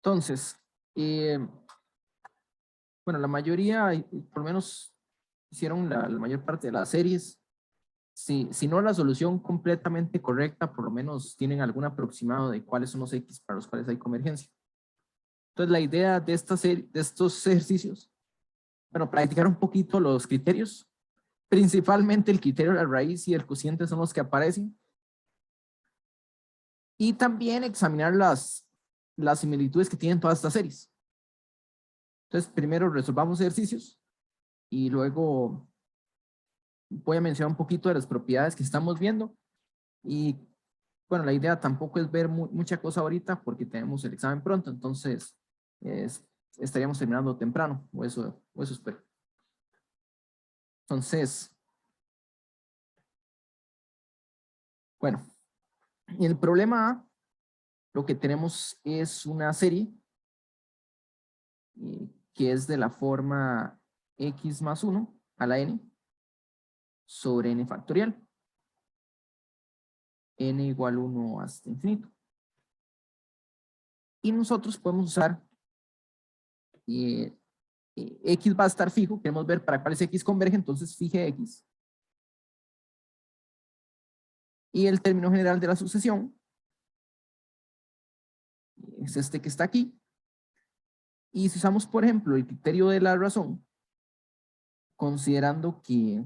Entonces, bueno, la mayoría, por lo menos hicieron la mayor parte de las series. Si no la solución completamente correcta, por lo menos tienen algún aproximado de cuáles son los X para los cuales hay convergencia. Entonces, la idea de de estos ejercicios, bueno, practicar un poquito los criterios, principalmente el criterio de la raíz y el cociente son los que aparecen, y también examinar las similitudes que tienen todas estas series. Entonces, primero resolvamos ejercicios y luego voy a mencionar un poquito de las propiedades que estamos viendo. Y bueno, la idea tampoco es ver mucha cosa ahorita porque tenemos el examen pronto, entonces estaríamos terminando temprano, o eso espero. Entonces, bueno, el problema A, lo que tenemos es una serie que es de la forma x más 1 a la n sobre n factorial. N igual 1 hasta infinito. Y nosotros podemos usar x va a estar fijo, queremos ver para cuáles x converge, entonces fije x. Y el término general de la sucesión es este que está aquí. Y si usamos, por ejemplo, el criterio de la razón, considerando que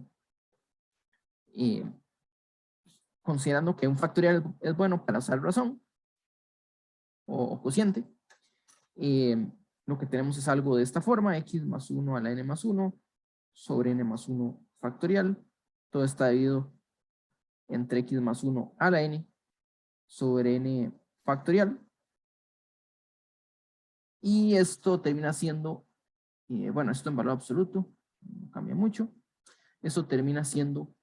un factorial es bueno para usar razón o cociente, lo que tenemos es algo de esta forma, x más 1 a la n más 1 sobre n más 1 factorial. Todo está dividido entre x más 1 a la n sobre n factorial. Y esto termina siendo, bueno, esto en valor absoluto, no cambia mucho. Esto termina siendo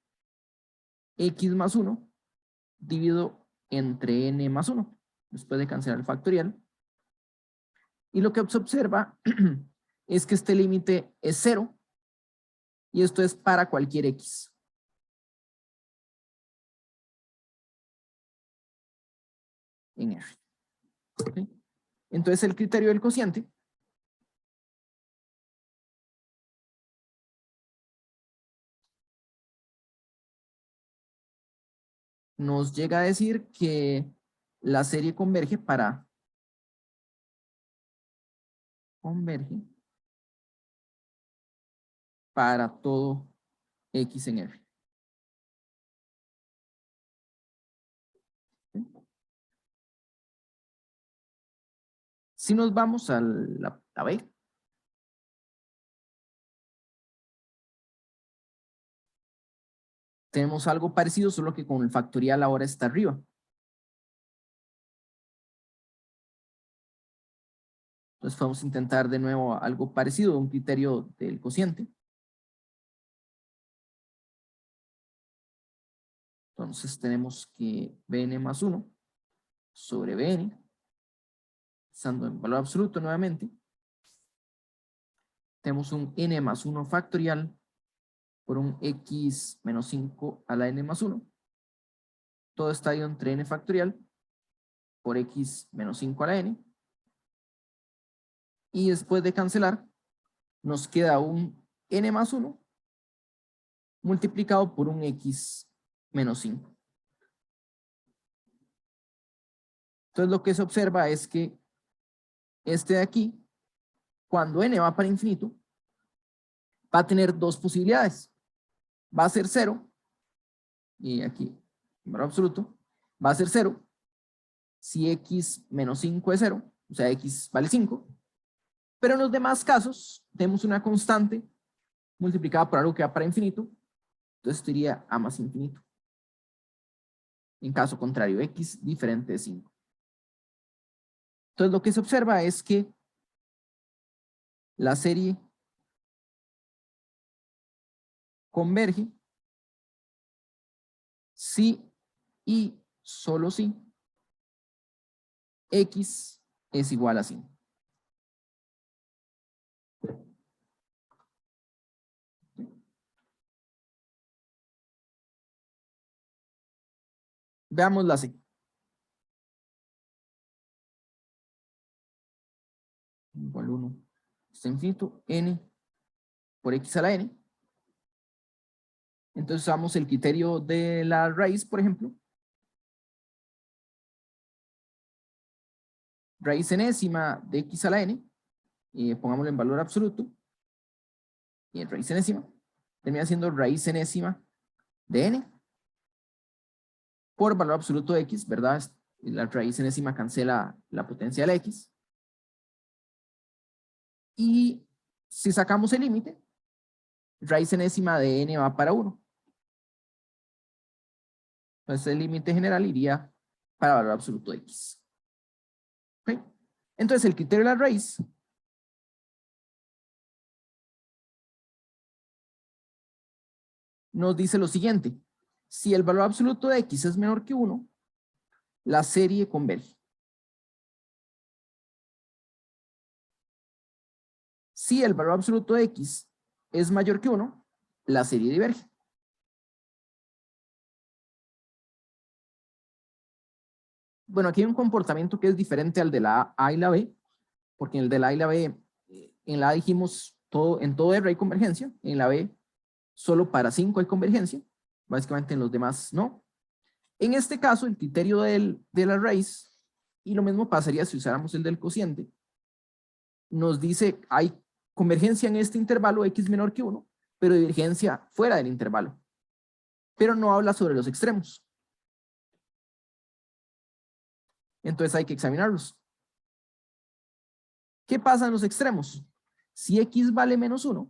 x más 1 dividido entre n más 1, después de cancelar el factorial. Y lo que se observa es que este límite es 0 y esto es para cualquier x. En R. ¿Okay? Entonces el criterio del cociente nos llega a decir que la serie converge para todo x en R. ¿Okay? Si nos vamos a la B, tenemos algo parecido, solo que con el factorial ahora está arriba. Entonces vamos a intentar de nuevo algo parecido, un criterio del cociente. Entonces tenemos que Bn más 1 sobre Bn, estando en valor absoluto nuevamente, tenemos un n más 1 factorial por un x menos 5 a la n más 1. Todo está ahí entre n factorial por x menos 5 a la n. Y después de cancelar, nos queda un n más 1 multiplicado por un x menos 5. Entonces lo que se observa es que este de aquí, cuando n va para infinito, va a tener dos posibilidades. Va a ser 0, y aquí, en valor absoluto, va a ser 0 si x menos 5 es 0, o sea, x vale 5. Pero en los demás casos, tenemos una constante multiplicada por algo que va para infinito, entonces esto iría a más infinito. En caso contrario, x diferente de 5. Entonces lo que se observa es que la serie converge si y solo si x es igual a 5. Veamos la C. igual 1 hasta infinito, n por x a la n. Entonces usamos el criterio de la raíz, por ejemplo. Raíz enésima de x a la n, pongámoslo en valor absoluto, y en raíz enésima, termina siendo raíz enésima de n por valor absoluto de x, ¿verdad? La raíz enésima cancela la potencia de la x. Y si sacamos el límite, raíz enésima de n va para 1. Entonces el límite general iría para valor absoluto de x. ¿Okay? Entonces el criterio de la raíz nos dice lo siguiente. Si el valor absoluto de x es menor que 1, la serie converge. Si el valor absoluto de x es mayor que 1, la serie diverge. Bueno, aquí hay un comportamiento que es diferente al de la A y la B, porque en el de la A y la B, en la A dijimos en todo R hay convergencia, en la B solo para 5 hay convergencia, básicamente en los demás no. En este caso, el criterio de la raíz, y lo mismo pasaría si usáramos el del cociente, nos dice hay convergencia en este intervalo x menor que 1, pero divergencia fuera del intervalo. Pero no habla sobre los extremos. Entonces hay que examinarlos. ¿Qué pasa en los extremos? Si x vale menos 1,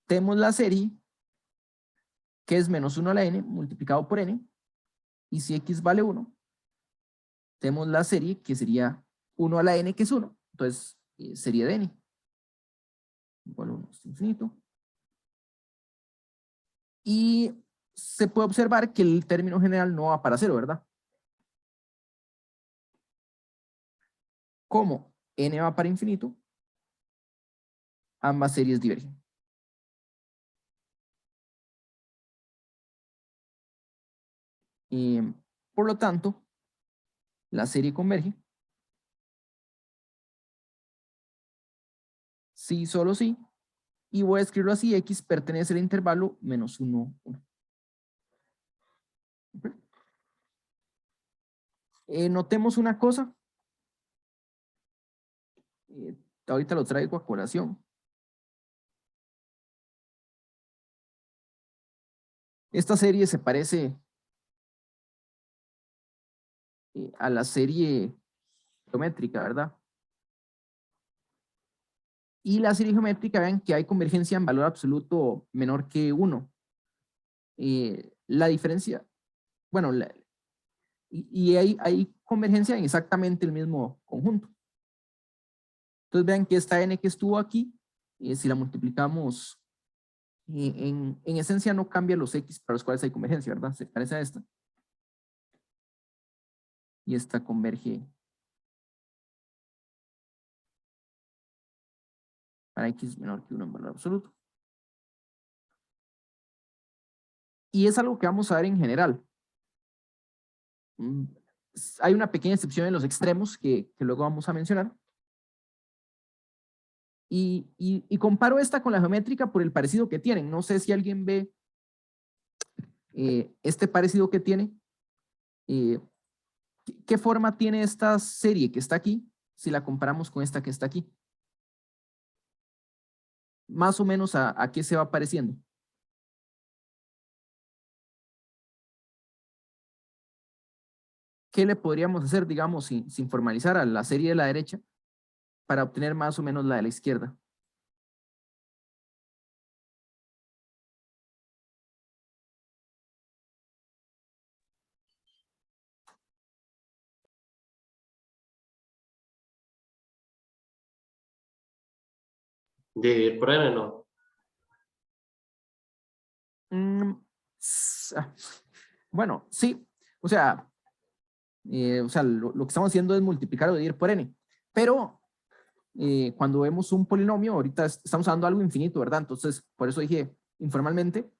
tenemos la serie que es menos 1 a la n multiplicado por n, y si x vale 1, tenemos la serie que sería 1 a la n, que es 1, entonces serie de n igual 1 hasta infinito. Y se puede observar que el término general no va para 0, ¿verdad? Como n va para infinito, ambas series divergen. Por lo tanto, la serie converge sí, solo sí, y voy a escribirlo así: x pertenece al intervalo menos 1, 1. Notemos una cosa, ahorita lo traigo a colación. Esta serie se parece a la serie geométrica, ¿verdad? Y la serie geométrica, vean que hay convergencia en valor absoluto menor que 1. La diferencia, bueno, y hay convergencia en exactamente el mismo conjunto. Entonces vean que esta n que estuvo aquí, si la multiplicamos, en esencia no cambia los x para los cuales hay convergencia, ¿verdad? Se parece a esta. Y esta converge para x menor que 1 en valor absoluto. Y es algo que vamos a ver en general. Hay una pequeña excepción en los extremos que luego vamos a mencionar. Y comparo esta con la geométrica por el parecido que tienen. No sé si alguien ve este parecido que tiene. ¿Qué forma tiene esta serie que está aquí si la comparamos con esta que está aquí? Más o menos a qué se va pareciendo. ¿Qué le podríamos hacer, digamos, sin formalizar a la serie de la derecha para obtener más o menos la de la izquierda? Dividir por n, ¿no? Bueno, sí. O sea, lo que estamos haciendo es multiplicar o dividir por n. Pero cuando vemos un polinomio, ahorita estamos dando algo infinito, ¿verdad? Entonces, por eso dije informalmente,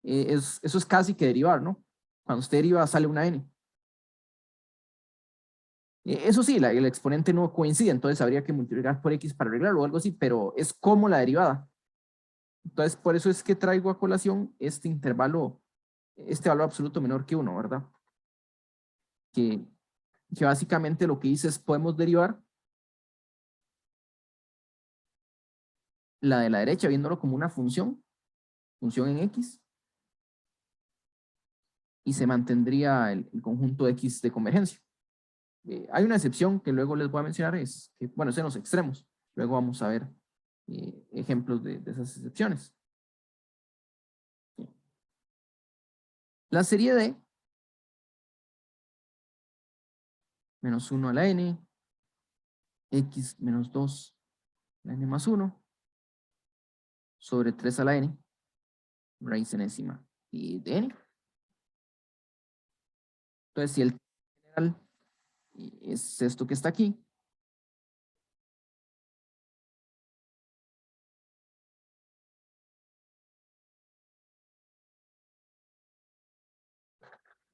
eso es casi que derivar, ¿no? Cuando usted deriva sale una n. Eso sí, el exponente no coincide, entonces habría que multiplicar por x para arreglarlo o algo así, pero es como la derivada. Entonces, por eso es que traigo a colación este intervalo, este valor absoluto menor que 1, ¿verdad? Que básicamente lo que dice es, podemos derivar la de la derecha viéndolo como una función en x, y se mantendría el conjunto x de convergencia. Hay una excepción que luego les voy a mencionar, es que, bueno, es en los extremos. Luego vamos a ver ejemplos de esas excepciones. La serie D, menos 1 a la n, x menos 2 a la n más 1, sobre 3 a la n, raíz enésima y de n. Entonces, si el general es esto que está aquí,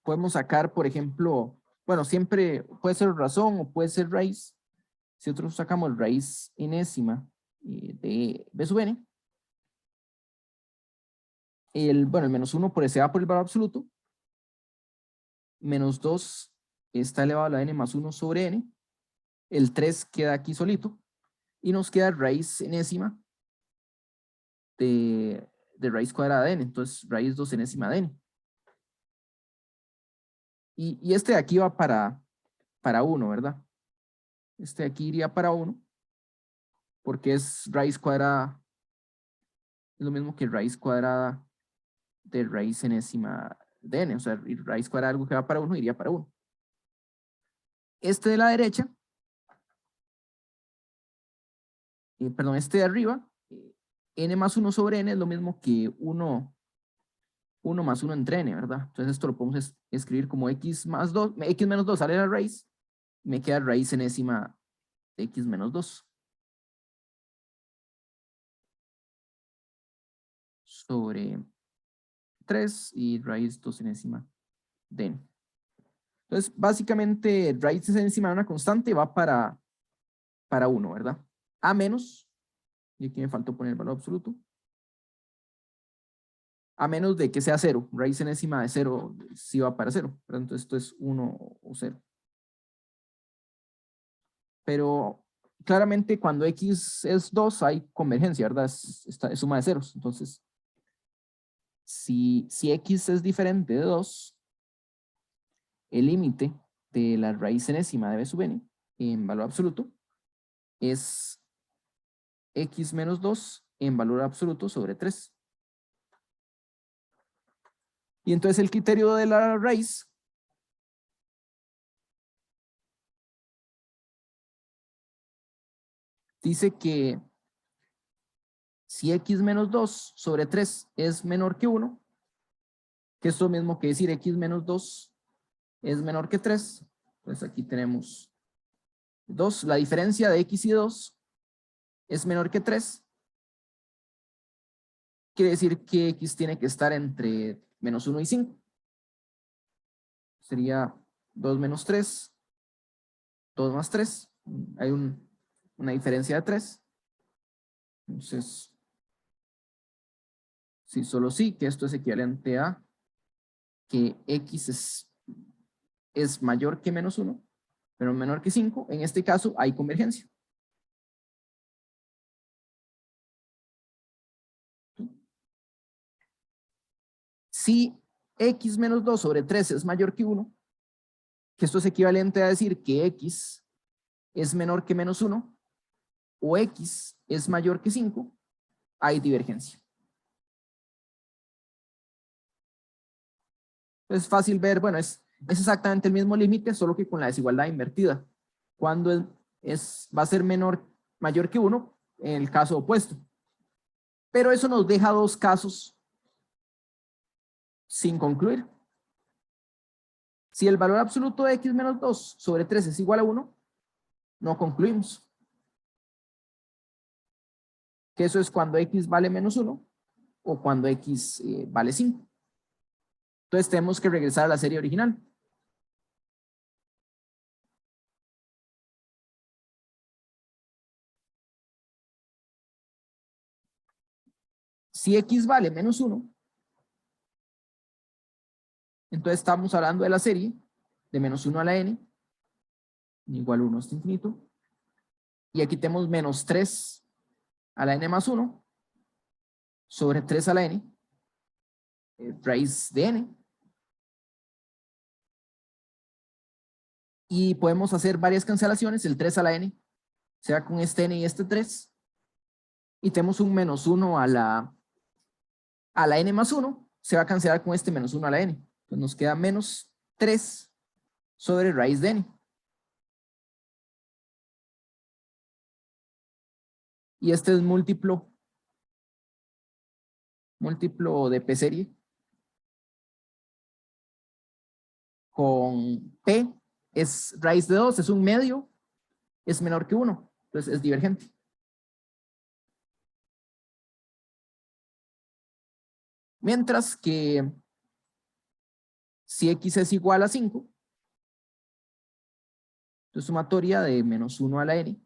podemos sacar, por ejemplo, bueno, siempre puede ser razón o puede ser raíz. Si nosotros sacamos raíz enésima de b sub n, bueno, el menos 1 se va por el valor absoluto, menos 2 está elevado a la n más 1 sobre n, el 3 queda aquí solito, y nos queda raíz enésima de raíz cuadrada de n, entonces raíz 2 enésima de n. Y este de aquí va para 1, ¿verdad? Este de aquí iría para 1, porque es raíz cuadrada, es lo mismo que raíz cuadrada de raíz enésima de n, o sea, raíz cuadrada de algo que va para 1 iría para 1. Este de la derecha, perdón, este de arriba, n más 1 sobre n es lo mismo que 1 más 1 entre n, ¿verdad? Entonces esto lo podemos escribir como x más 2, x menos 2 sale la raíz, me queda raíz enésima de x menos 2 sobre 3 y raíz 2 enésima de n. Entonces, básicamente, raíz enésima de una constante va para 1, ¿verdad? A menos, y aquí me faltó poner el valor absoluto, a menos de que sea 0. Raíz enésima de 0 sí va para 0, ¿verdad? Entonces esto es 1 o 0. Pero claramente cuando x es 2 hay convergencia, ¿verdad? Es suma de ceros. Entonces, si x es diferente de 2, el límite de la raíz enésima de b sub n en valor absoluto es x menos 2 en valor absoluto sobre 3. Y entonces el criterio de la raíz dice que si x menos 2 sobre 3 es menor que 1, que es lo mismo que decir x menos 2 es menor que 3, pues aquí tenemos 2, la diferencia de x y 2 es menor que 3, quiere decir que x tiene que estar entre menos 1 y 5. Sería 2 menos 3, 2 más 3, hay una diferencia de 3. Entonces, sí, solo sí, que esto es equivalente a que x es mayor que menos 1, pero menor que 5, en este caso hay convergencia. Si x menos 2 sobre 3 es mayor que 1, que esto es equivalente a decir que x es menor que menos 1, o x es mayor que 5, hay divergencia. Es fácil ver, bueno, es exactamente el mismo límite, solo que con la desigualdad invertida. Cuando va a ser mayor que 1 en el caso opuesto. Pero eso nos deja dos casos sin concluir. Si el valor absoluto de x menos 2 sobre 3 es igual a 1, no concluimos. Que eso es cuando x vale menos 1 o cuando x vale 5. Entonces tenemos que regresar a la serie original. Si x vale menos 1, entonces estamos hablando de la serie de menos 1 a la n, igual 1 hasta infinito. Y aquí tenemos menos 3 a la n más 1 sobre 3 a la n, raíz de n. Y podemos hacer varias cancelaciones, el 3 a la n se va con este n y este 3. Y tenemos un menos 1 a la n más 1, se va a cancelar con este menos 1 a la n. Entonces nos queda menos 3 sobre raíz de n. Y este es múltiplo de p serie con p es raíz de 2, es un medio, es menor que 1, entonces es divergente. Mientras que si x es igual a 5, entonces sumatoria de menos 1 a la n,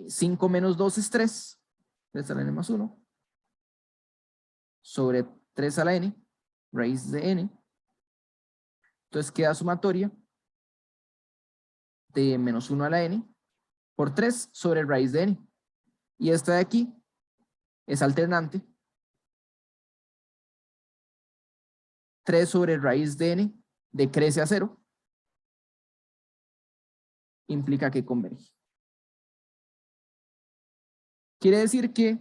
5 menos 2 es 3, 3 a la n más 1, sobre 3 a la n, raíz de n. Entonces queda sumatoria de menos 1 a la n por 3 sobre raíz de n. Y esta de aquí es alternante. 3 sobre raíz de n decrece a 0. Implica que converge. Quiere decir que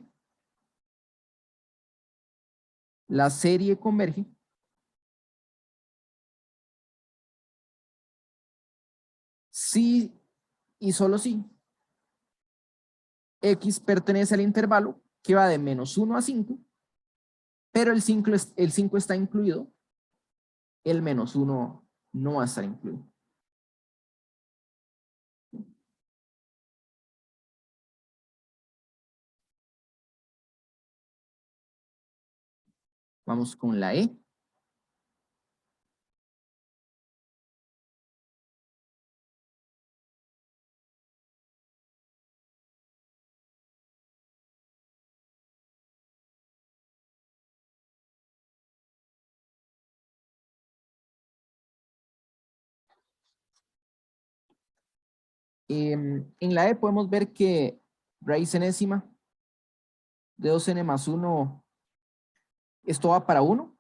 la serie converge si y solo si x pertenece al intervalo que va de menos 1 a 5, pero el 5 está incluido, el menos 1 no va a estar incluido. Vamos con la E. En la E podemos ver que raíz enésima de 2n más 1, esto va para 1,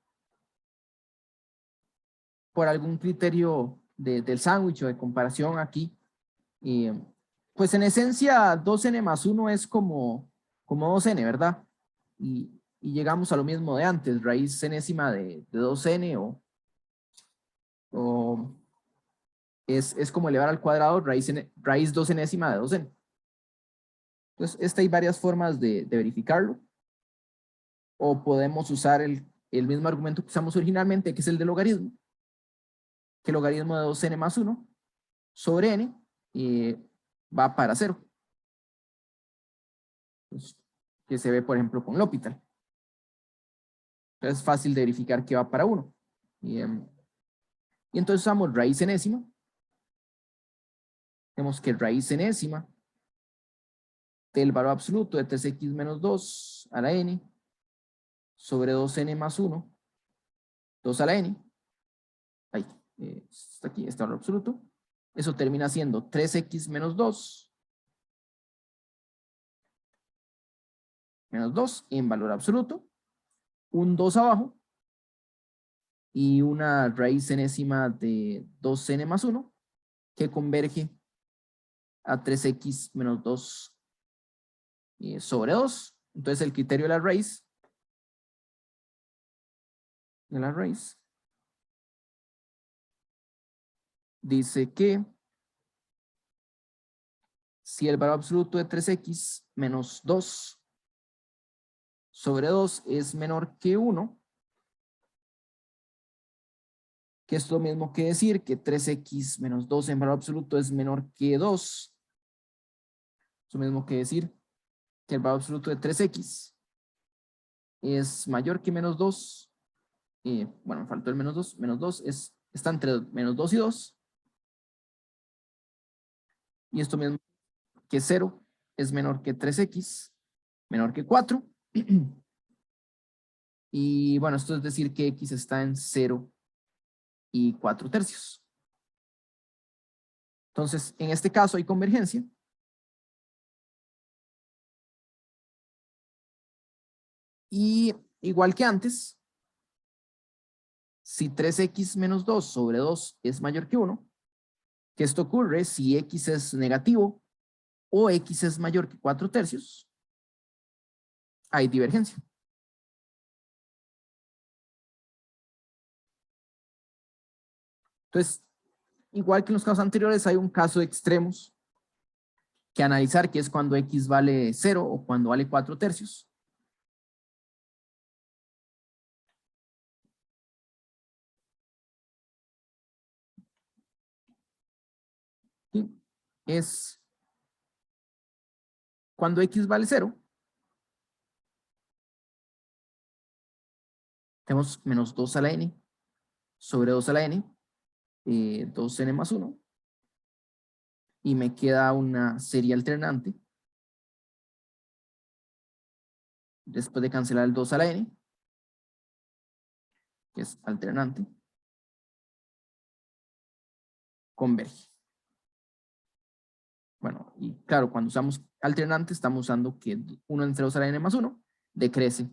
por algún criterio del sándwich o de comparación aquí. Pues en esencia 2n más 1 es como 2n, ¿verdad? Y llegamos a lo mismo de antes, raíz enésima de 2n o es como elevar al cuadrado raíz 2 enésima de 2n. Entonces, esta hay varias formas de verificarlo. O podemos usar el mismo argumento que usamos originalmente, que es el de logaritmo. Que el logaritmo de 2n más 1 sobre n va para 0. Entonces, que se ve, por ejemplo, con L'Hopital. Entonces, es fácil de verificar que va para 1. Y entonces usamos raíz enésima. Tenemos que raíz enésima del valor absoluto de 3x menos 2 a la n sobre 2n más 1, 2 a la n. Ahí, está aquí, este valor absoluto. Eso termina siendo 3x menos 2 en valor absoluto, un 2 abajo y una raíz enésima de 2n más 1 que converge a 3x menos 2 sobre 2. Entonces el criterio de la raíz dice que si el valor absoluto de 3x menos 2 sobre 2 es menor que 1, que es lo mismo que decir que 3x menos 2 en valor absoluto es menor que 2. Es lo mismo que decir que el valor absoluto de 3x es mayor que menos 2. Bueno, me faltó el menos 2. Menos 2 está entre menos 2 y 2. Y esto mismo que 0 es menor que 3x, menor que 4. Y bueno, esto es decir que x está en 0 y 4/3. Entonces, en este caso hay convergencia. Y igual que antes, si 3x menos 2 sobre 2 es mayor que 1, que esto ocurre si x es negativo o x es mayor que 4/3, hay divergencia. Entonces, igual que en los casos anteriores, hay un caso de extremos que analizar, que es cuando x vale 0 o cuando vale 4/3. ¿Sí? Es cuando x vale 0, tenemos menos 2 a la n sobre 2 a la n, 2n más 1, y me queda una serie alternante. Después de cancelar el 2 a la n, que es alternante, converge. Bueno, y claro, cuando usamos alternante, estamos usando que 1 entre 2 a la n más 1 decrece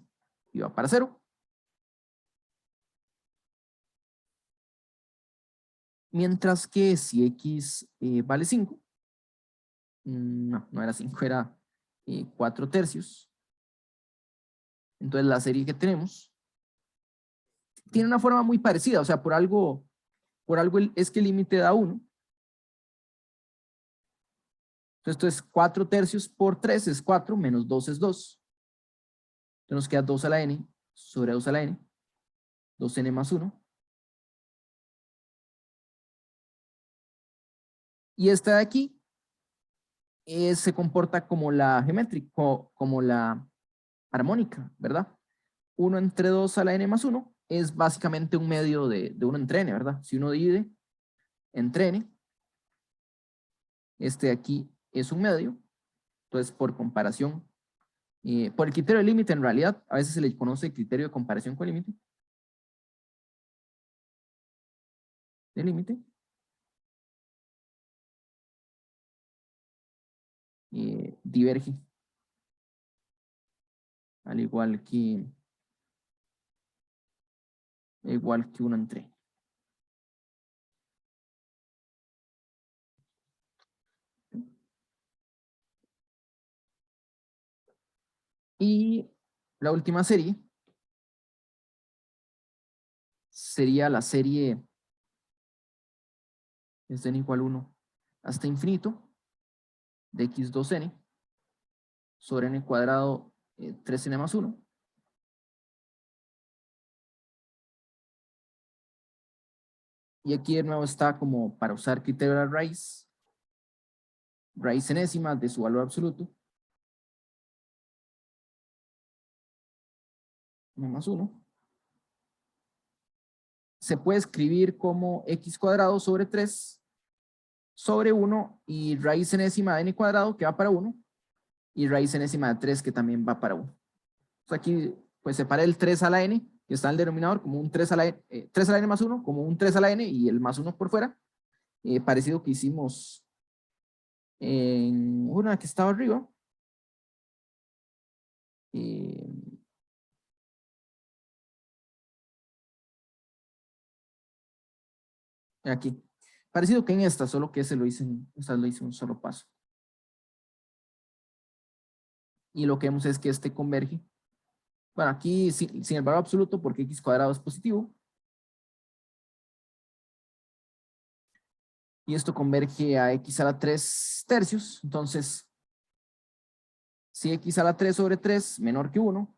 y va para 0. Mientras que si x vale 5, no era 5, era 4/3. Entonces la serie que tenemos tiene una forma muy parecida, o sea, por algo es que el límite da 1. Entonces esto es 4/3 por 3 es 4, menos 2 es 2. Entonces nos queda 2 a la n sobre 2 a la n, 2n más 1. Y esta de aquí se comporta como la geométrica, como la armónica, ¿verdad? 1 entre 2 a la n más 1 es básicamente un medio de 1 entre n, ¿verdad? Si uno divide entre n, este de aquí es un medio. Entonces, por comparación, por el criterio de límite, en realidad, a veces se le conoce criterio de comparación con límite. De límite. Diverge. Al igual que 1 entre n. Y la última serie sería la serie es de n igual 1 hasta infinito de x2n sobre n cuadrado 3n más 1. Y aquí de nuevo está como para usar criterio de la raíz enésima de su valor absoluto, n más 1. Se puede escribir como x cuadrado sobre 3 sobre 1 y raíz enésima de n cuadrado que va para 1 y raíz enésima de 3 que también va para 1. Entonces aquí pues separé el 3 a la n que está en el denominador como un 3 a la n, 3 a la n más 1 como un 3 a la n y el más 1 por fuera, parecido que hicimos en una que estaba arriba. Aquí. Parecido que en esta, solo que ese lo hice en un solo paso. Y lo que vemos es que este converge. Bueno, aquí sin el valor absoluto porque x cuadrado es positivo. Y esto converge a x a la 3/3. Entonces, si x a la 3 sobre 3 menor que 1,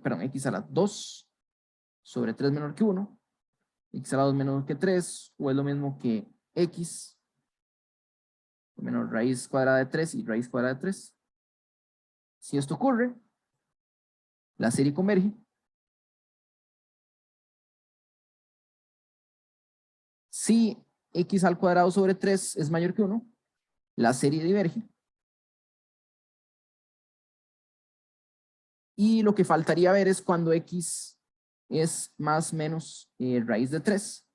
perdón, x a la 2 sobre 3 menor que 1, x a la 2 menor que 3, o es lo mismo que x menos raíz cuadrada de 3 y raíz cuadrada de 3. Si esto ocurre, la serie converge. Si x al cuadrado sobre 3 es mayor que 1, la serie diverge. Y lo que faltaría ver es cuando x es más menos raíz de 3.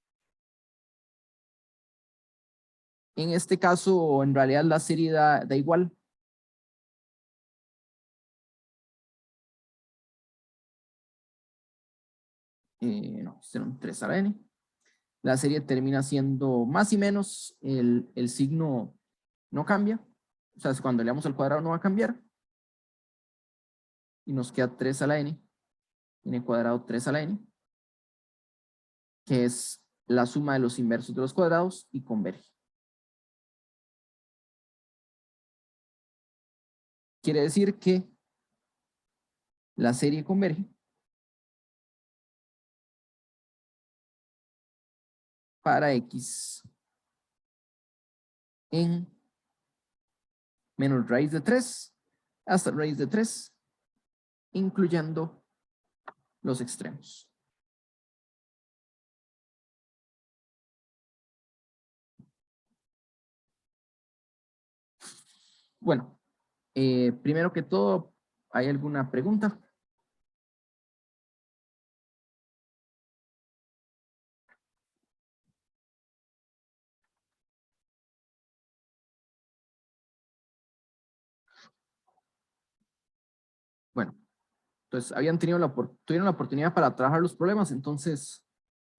En este caso, en realidad la serie da igual. No, serán 3 a la n. La serie termina siendo más y menos, el signo no cambia. O sea, cuando le damos al cuadrado no va a cambiar. Y nos queda 3 a la n. N cuadrado 3 a la n. Que es la suma de los inversos de los cuadrados y converge. Quiere decir que la serie converge para x en menos raíz de 3 hasta raíz de 3, incluyendo los extremos. Bueno, primero que todo, ¿hay alguna pregunta? Bueno, entonces habían tenido tuvieron la oportunidad para trabajar los problemas, entonces,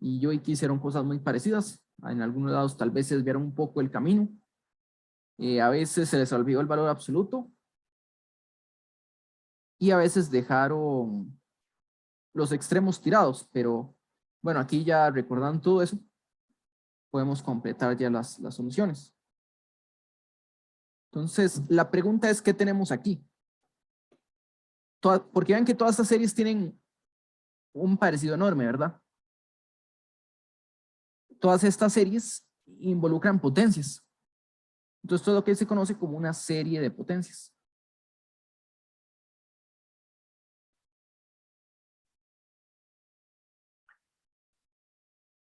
y yo y Ki hicieron cosas muy parecidas. En algunos lados tal vez se desviaron un poco el camino. A veces se les olvidó el valor absoluto. Y a veces dejaron los extremos tirados, pero bueno, aquí ya recordando todo eso, podemos completar ya las soluciones. Entonces, la pregunta es, ¿qué tenemos aquí? Porque ven que todas estas series tienen un parecido enorme, ¿verdad? Todas estas series involucran potencias. Entonces, todo lo que se conoce como una serie de potencias.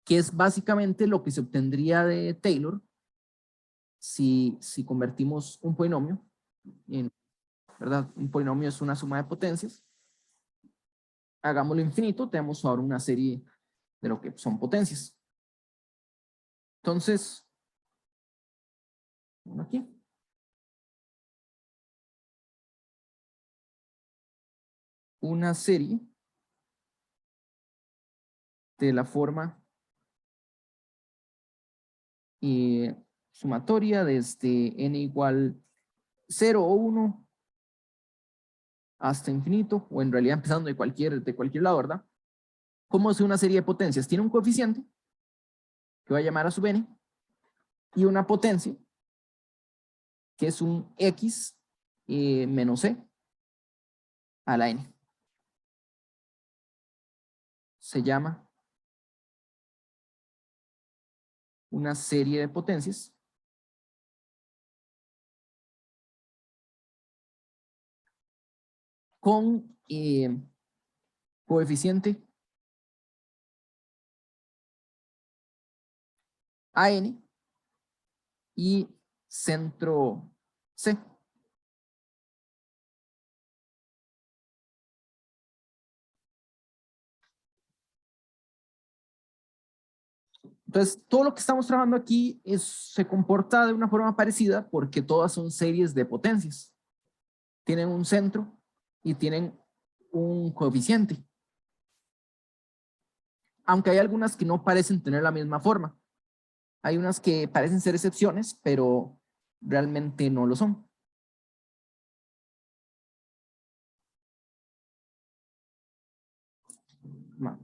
Que es básicamente lo que se obtendría de Taylor si convertimos un polinomio en, ¿verdad? Un polinomio es una suma de potencias. Hagámoslo infinito, tenemos ahora una serie de lo que son potencias. Entonces, aquí. Una serie de la forma sumatoria desde n igual 0 o 1 hasta infinito, o en realidad empezando de cualquier lado, ¿verdad? ¿Cómo es una serie de potencias? Tiene un coeficiente que va a llamar a sub n y una potencia que es un x menos c a la n. Se llama una serie de potencias con coeficiente AN y centro C. Entonces, todo lo que estamos trabajando aquí se comporta de una forma parecida porque todas son series de potencias. Tienen un centro y tienen un coeficiente. Aunque hay algunas que no parecen tener la misma forma. Hay unas que parecen ser excepciones, pero realmente no lo son.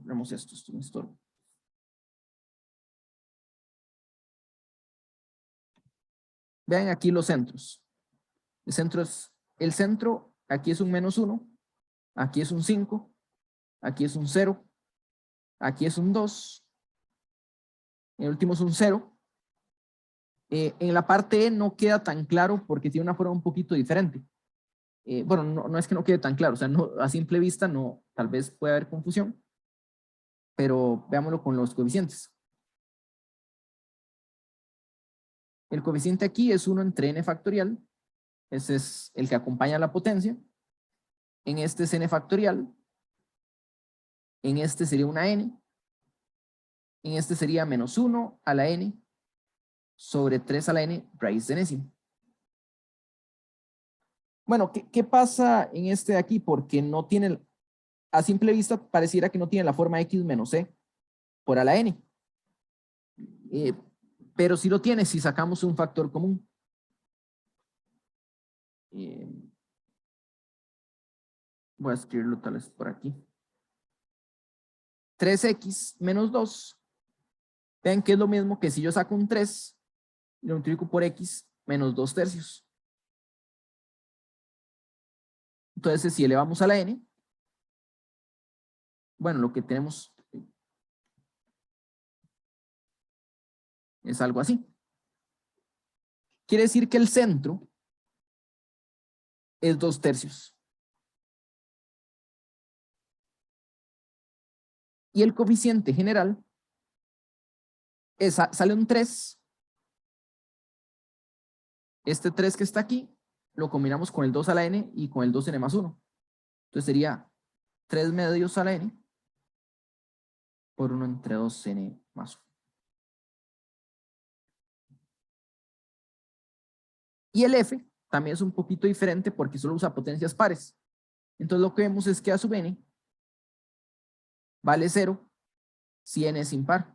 Vemos esto es un estorbo. Vean aquí los centros. El centro, aquí es un -1, aquí es un 5, aquí es un 0, aquí es un 2, el último es un 0. En la parte E no queda tan claro porque tiene una forma un poquito diferente. Bueno, no es que no quede tan claro, o sea, no, a simple vista no, tal vez puede haber confusión, pero veámoslo con los coeficientes. El coeficiente aquí es 1 entre n factorial, ese es el que acompaña la potencia. En este es n factorial. En este sería una n. En este sería menos 1 a la n sobre 3 a la n raíz de enésima. Bueno, ¿qué pasa en este de aquí? Porque no tiene, a simple vista pareciera que no tiene la forma x menos c por a la n. Pero sí lo tiene si sacamos un factor común. Voy a escribirlo tal vez por aquí. 3x menos 2. Vean que es lo mismo que si yo saco un 3 y lo multiplico por x menos 2 tercios. Entonces, si elevamos a la n, bueno, lo que tenemos es algo así. Quiere decir que el centro es 2 tercios. Y el coeficiente general sale un 3. Este 3 que está aquí, lo combinamos con el 2 a la n y con el 2n más 1. Entonces sería 3 medios a la n por 1 entre 2n más 1. Y el f también es un poquito diferente porque solo usa potencias pares. Entonces lo que vemos es que a sub n vale 0 si n es impar.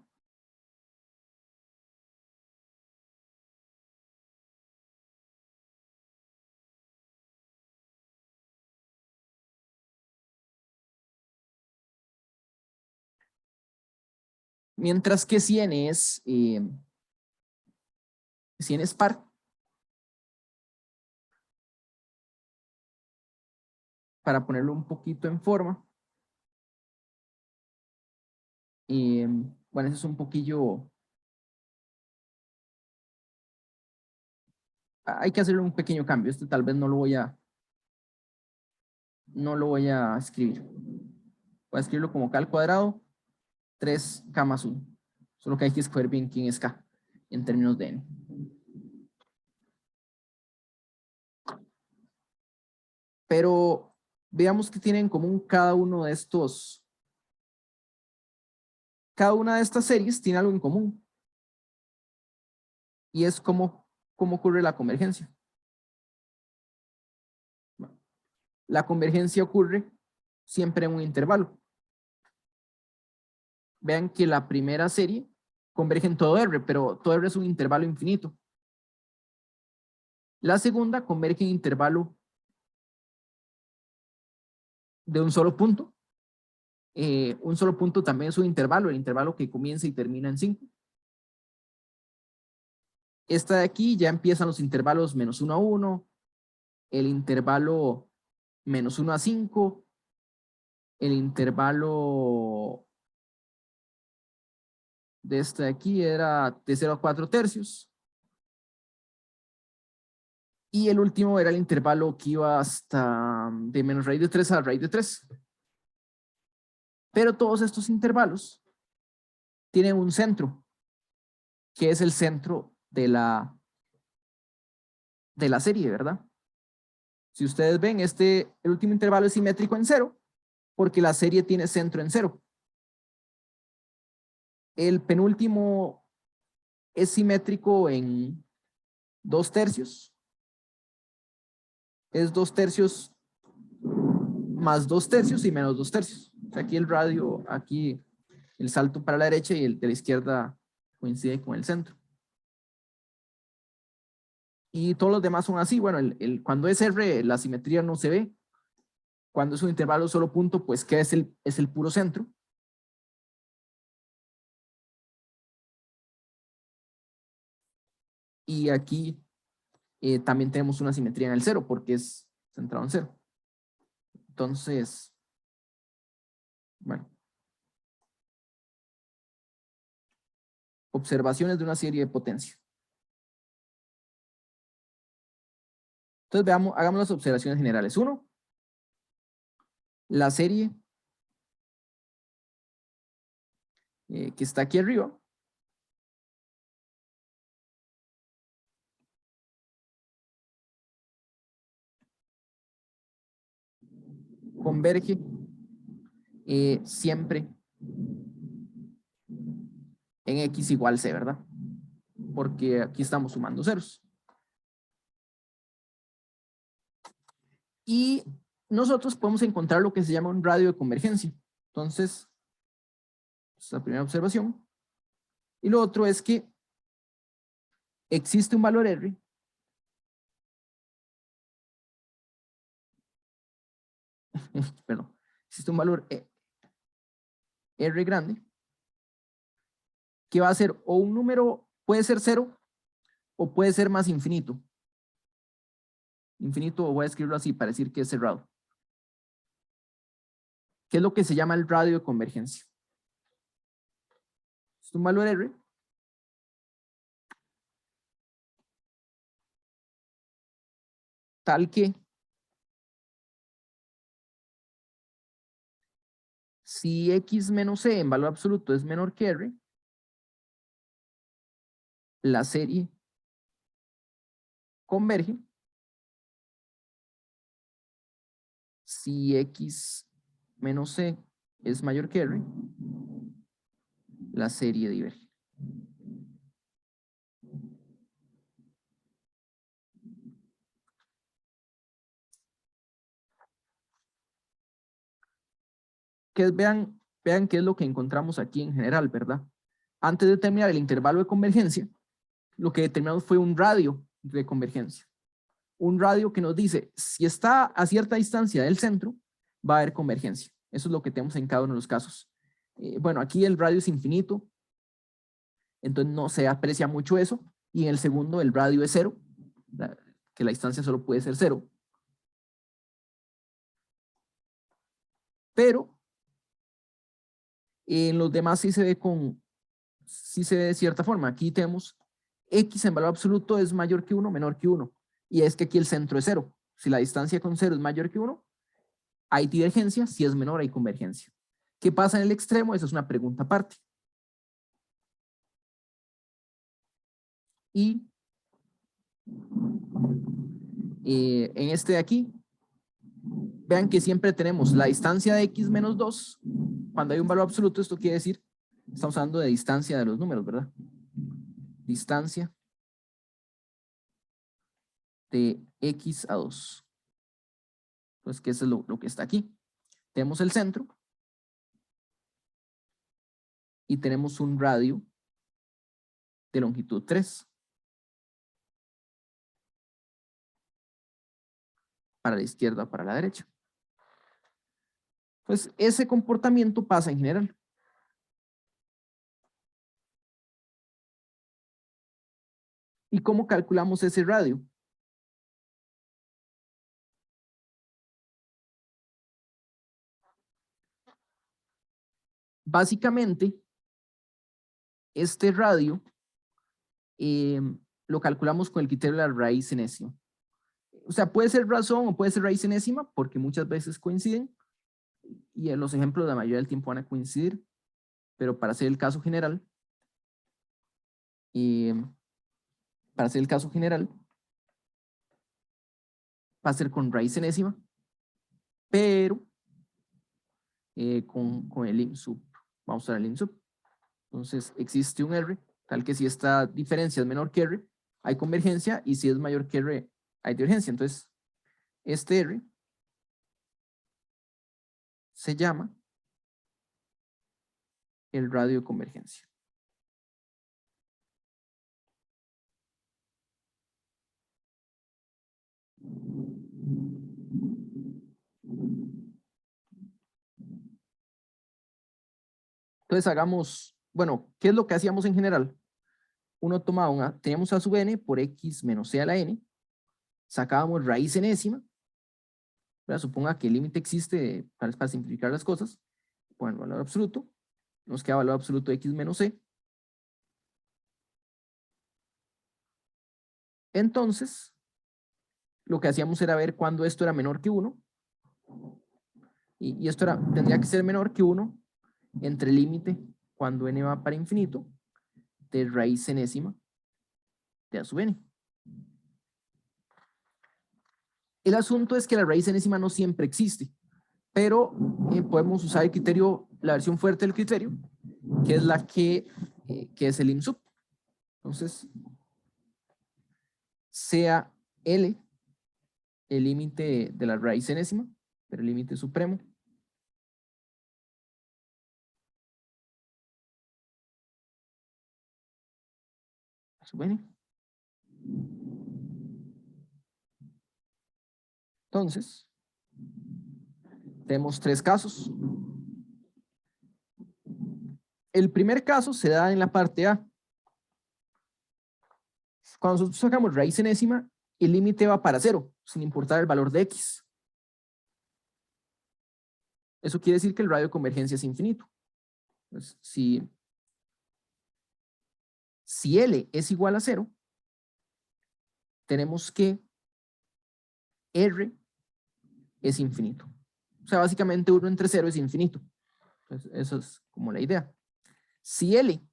Mientras que si n es par, para ponerlo un poquito en forma, bueno, eso es un poquillo, hay que hacerle un pequeño cambio. Este tal vez no lo voy a escribir. Voy a escribirlo como k al cuadrado 3k más 1. Solo que hay que escoger bien quién es k en términos de n. Pero veamos que tienen en común cada uno de estos. Cada una de estas series tiene algo en común. Y es cómo ocurre la convergencia. La convergencia ocurre siempre en un intervalo. Vean que la primera serie converge en todo R, pero todo R es un intervalo infinito. La segunda converge en intervalo de un solo punto. Un solo punto también es un intervalo, el intervalo que comienza y termina en 5. Esta de aquí ya empiezan los intervalos menos 1 a 1, el intervalo menos 1 a 5, el intervalo de esta de aquí era de 0 a 4 tercios. Y el último era el intervalo que iba hasta de menos raíz de 3 a raíz de 3. Pero todos estos intervalos tienen un centro, que es el centro de la serie, ¿verdad? Si ustedes ven, el último intervalo es simétrico en 0, porque la serie tiene centro en 0. El penúltimo es simétrico en 2 tercios. Es 2 tercios más 2 tercios y menos 2 tercios. O sea, aquí el radio, aquí el salto para la derecha y el de la izquierda coincide con el centro. Y todos los demás son así. Bueno, cuando es R, la simetría no se ve. Cuando es un intervalo solo punto, pues que es el puro centro. Y aquí también tenemos una simetría en el 0 porque es centrado en 0. Entonces, bueno. Observaciones de una serie de potencia. Entonces hagamos las observaciones generales. 1, la serie que está aquí arriba converge siempre en X igual C, ¿verdad? Porque aquí estamos sumando ceros. Y nosotros podemos encontrar lo que se llama un radio de convergencia. Entonces, esta es la primera observación. Y lo otro es que existe un valor R perdón, existe un valor R grande que va a ser o un número, puede ser 0 o puede ser más infinito. Infinito, voy a escribirlo así para decir que es cerrado. ¿Qué es lo que se llama el radio de convergencia? Es un valor R tal que si X menos C en valor absoluto es menor que R, la serie converge si X menos C es mayor que R, la serie diverge. Vean qué es lo que encontramos aquí en general, ¿verdad? Antes de determinar el intervalo de convergencia, lo que determinamos fue un radio de convergencia. Un radio que nos dice, si está a cierta distancia del centro, va a haber convergencia. Eso es lo que tenemos en cada uno de los casos. Bueno, aquí el radio es infinito, entonces no se aprecia mucho eso. Y en el segundo, el radio es 0, que la distancia solo puede ser 0. Pero en los demás sí se ve de cierta forma. Aquí tenemos X en valor absoluto es mayor que 1, menor que 1. Y es que aquí el centro es 0. Si la distancia con 0 es mayor que 1, hay divergencia. Si es menor, hay convergencia. ¿Qué pasa en el extremo? Esa es una pregunta aparte. Y en este de aquí, vean que siempre tenemos la distancia de X menos 2. Cuando hay un valor absoluto, esto quiere decir, estamos hablando de distancia de los números, ¿verdad? Distancia de X a 2. Pues que eso es lo que está aquí. Tenemos el centro y tenemos un radio de longitud 3. Para la izquierda o para la derecha. Pues ese comportamiento pasa en general. ¿Y cómo calculamos ese radio? Básicamente, este radio lo calculamos con el criterio de la raíz enésima. O sea, puede ser razón o puede ser raíz enésima porque muchas veces coinciden y en los ejemplos la mayoría del tiempo van a coincidir, pero para hacer el caso general, va a ser con raíz enésima, pero con el IMSUP. Vamos a usar el IMSUP. Entonces existe un R, tal que si esta diferencia es menor que R, hay convergencia, y si es mayor que R, hay divergencia. Entonces, este R se llama el radio de convergencia. Entonces hagamos, bueno, ¿qué es lo que hacíamos en general? Uno tomaba teníamos a sub n por x menos c a la n, sacábamos raíz enésima, ¿verdad? Suponga que el límite existe para simplificar las cosas, bueno, valor absoluto, nos queda valor absoluto de x menos c. Entonces, lo que hacíamos era ver cuándo esto era menor que 1, y esto tendría que ser menor que 1 entre el límite cuando n va para infinito de raíz enésima de a sub n. El asunto es que la raíz enésima no siempre existe. pero podemos usar el criterio, la versión fuerte del criterio, que es la que es el IMSUP. Entonces, sea L el límite de la raíz enésima, pero el límite supremo. Sub n. Entonces, tenemos tres casos. El primer caso se da en la parte A. Cuando nosotros sacamos raíz enésima, el límite va para 0, sin importar el valor de x. Eso quiere decir que el radio de convergencia es infinito. Entonces, si L es igual a 0, tenemos que R es infinito. O sea, básicamente 1 entre 0 es infinito. Entonces, eso es como la idea. Si L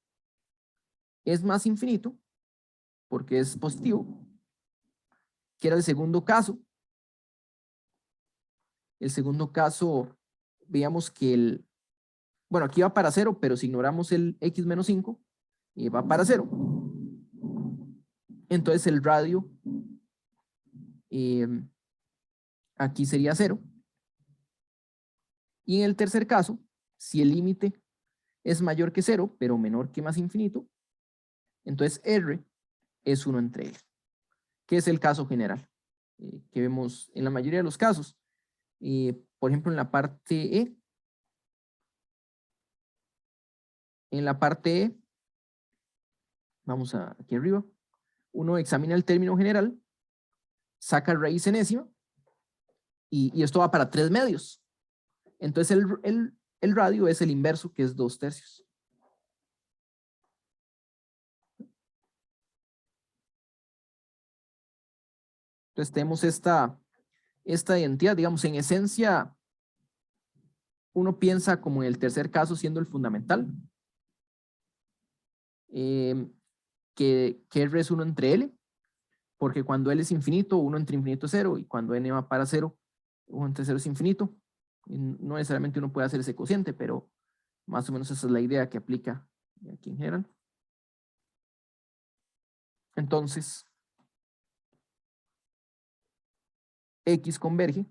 es más infinito, porque es positivo, que era el segundo caso. El segundo caso, veamos que bueno, aquí va para 0, pero si ignoramos el x menos 5, va para 0. Entonces el radio aquí sería 0. Y en el tercer caso, si el límite es mayor que 0, pero menor que más infinito, entonces R es 1 entre L, que es el caso general, que vemos en la mayoría de los casos. Por ejemplo, en la parte E, vamos aquí arriba, uno examina el término general, saca raíz enésima, y esto va para 3 medios. Entonces el radio es el inverso, que es 2/3. Entonces tenemos esta identidad, digamos, en esencia, uno piensa como en el tercer caso siendo el fundamental, que R es 1 entre L, porque cuando L es infinito, 1 entre infinito es 0, y cuando N va para 0, 1 entre 0 es infinito. Y no necesariamente uno puede hacer ese cociente, pero más o menos esa es la idea que aplica aquí en general. Entonces, X converge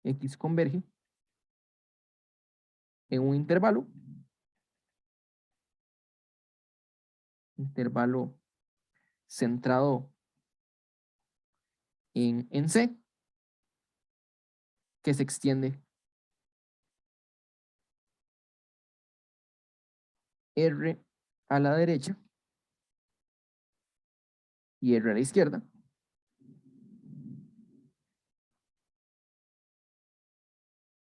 en un intervalo centrado en C, que se extiende R a la derecha y R a la izquierda.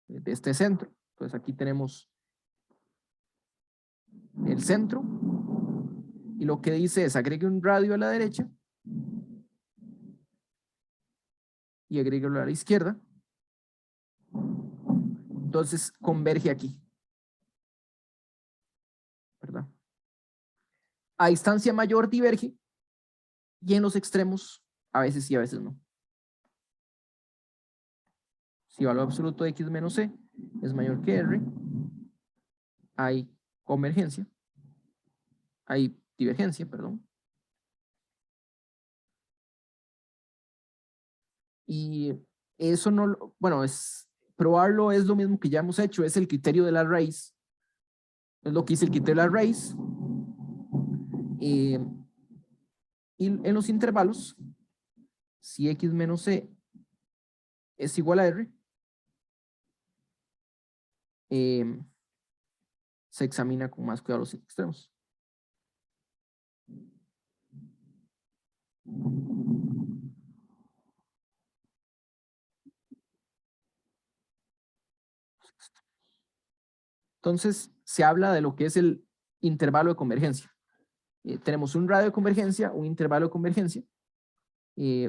De este centro. Entonces aquí tenemos el centro, y lo que dice es agregue un radio a la derecha y agréguelo a la izquierda. Entonces converge aquí, ¿verdad? A distancia mayor diverge, y en los extremos a veces sí, a veces no. Si valor absoluto de x menos c es mayor que r, hay convergencia, hay divergencia, perdón. Y eso no, bueno, probarlo es lo mismo que ya hemos hecho, es el criterio de la raíz. Es lo que dice el criterio de la raíz. Y en los intervalos, si x menos c es igual a r, se examina con más cuidado los extremos. Entonces, se habla de lo que es el intervalo de convergencia. Tenemos un radio de convergencia, un intervalo de convergencia.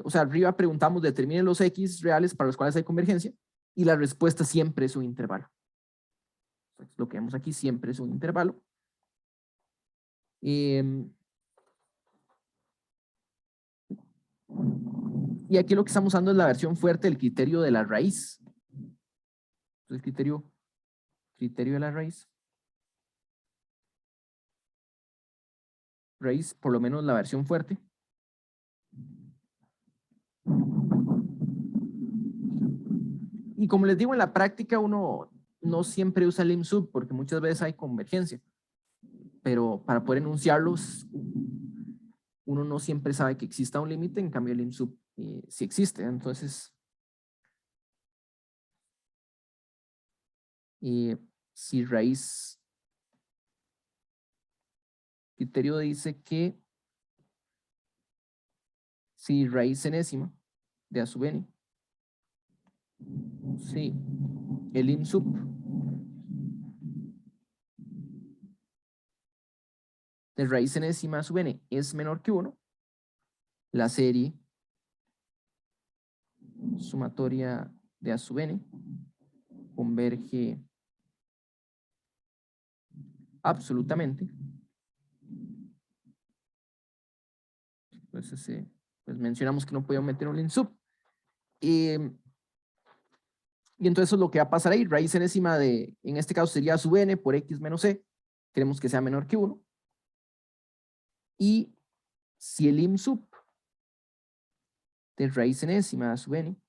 O sea, arriba preguntamos, determinen los x reales para los cuales hay convergencia, y la respuesta siempre es un intervalo. Entonces, lo que vemos aquí siempre es un intervalo. Y aquí lo que estamos usando es la versión fuerte del criterio de la raíz. Entonces, criterio de la raíz. Raíz, por lo menos la versión fuerte. Y como les digo, en la práctica uno no siempre usa el lim_sub porque muchas veces hay convergencia. Pero para poder enunciarlos, uno no siempre sabe que exista un límite, en cambio el lim_sub sí existe. Entonces, si raíz, criterio dice que si raíz enésima de a sub n, sí, el lim_sub de raíz enésima sub n es menor que 1, la serie sumatoria de a sub n converge absolutamente. Entonces, pues mencionamos que no podíamos meter un lim_sub. Y entonces eso es lo que va a pasar ahí. Raíz enésima de, en este caso sería sub n por x menos c. Queremos que sea menor que 1. Y si el lim_sub de raíz enésima a sub n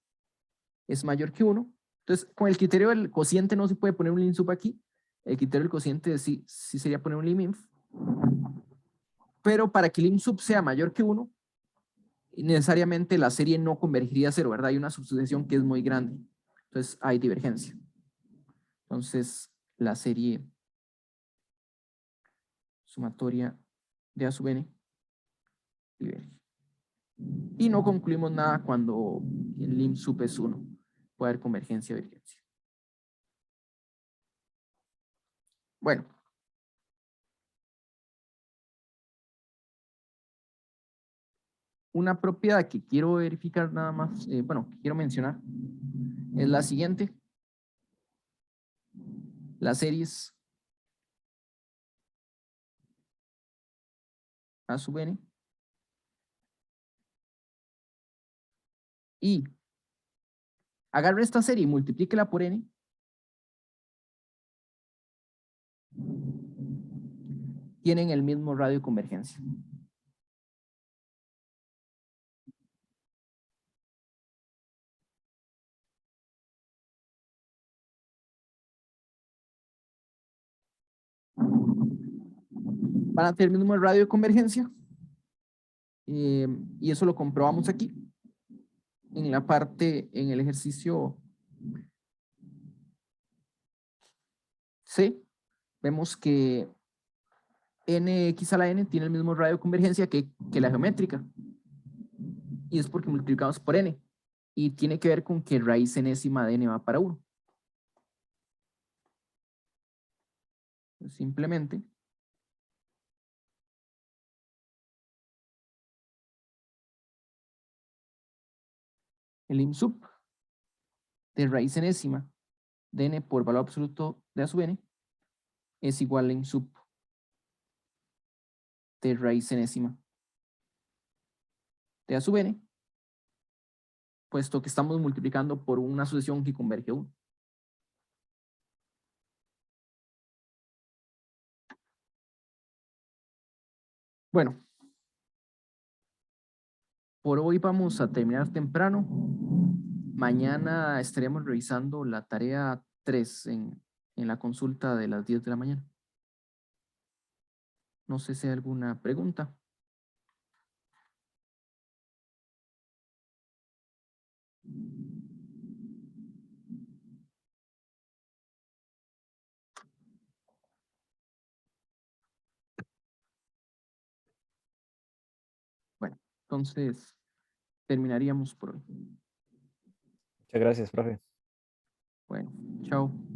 es mayor que 1, entonces con el criterio del cociente no se puede poner un lim_sub aquí. El criterio del cociente sí sería poner un lim_inf. Pero para que el lim_sub sea mayor que 1, necesariamente la serie no convergiría a 0, ¿verdad? Hay una subsucesión que es muy grande. Entonces hay divergencia. Entonces la serie sumatoria de a sub n diverge. Y no concluimos nada cuando el lim_sub es 1. Puede haber convergencia o divergencia. Bueno. Una propiedad que quiero verificar nada más, bueno, que quiero mencionar, es la siguiente. Las series a sub n y agarre esta serie y multiplíquela por n, tienen el mismo radio de convergencia. Van a tener el mismo radio de convergencia y eso lo comprobamos aquí en la parte, en el ejercicio C. Vemos que nx a la n tiene el mismo radio de convergencia que la geométrica, y es porque multiplicamos por n, y tiene que ver con que raíz enésima de n va para 1. Simplemente el lim_sub de raíz enésima de n por valor absoluto de a sub n es igual a lim_sub de raíz enésima de a sub n, puesto que estamos multiplicando por una sucesión que converge a 1. Bueno, por hoy vamos a terminar temprano. Mañana estaremos revisando la tarea 3 en la consulta de las 10 de la mañana. No sé si hay alguna pregunta. Bueno, entonces terminaríamos por hoy. Muchas gracias, profe. Bueno, chao.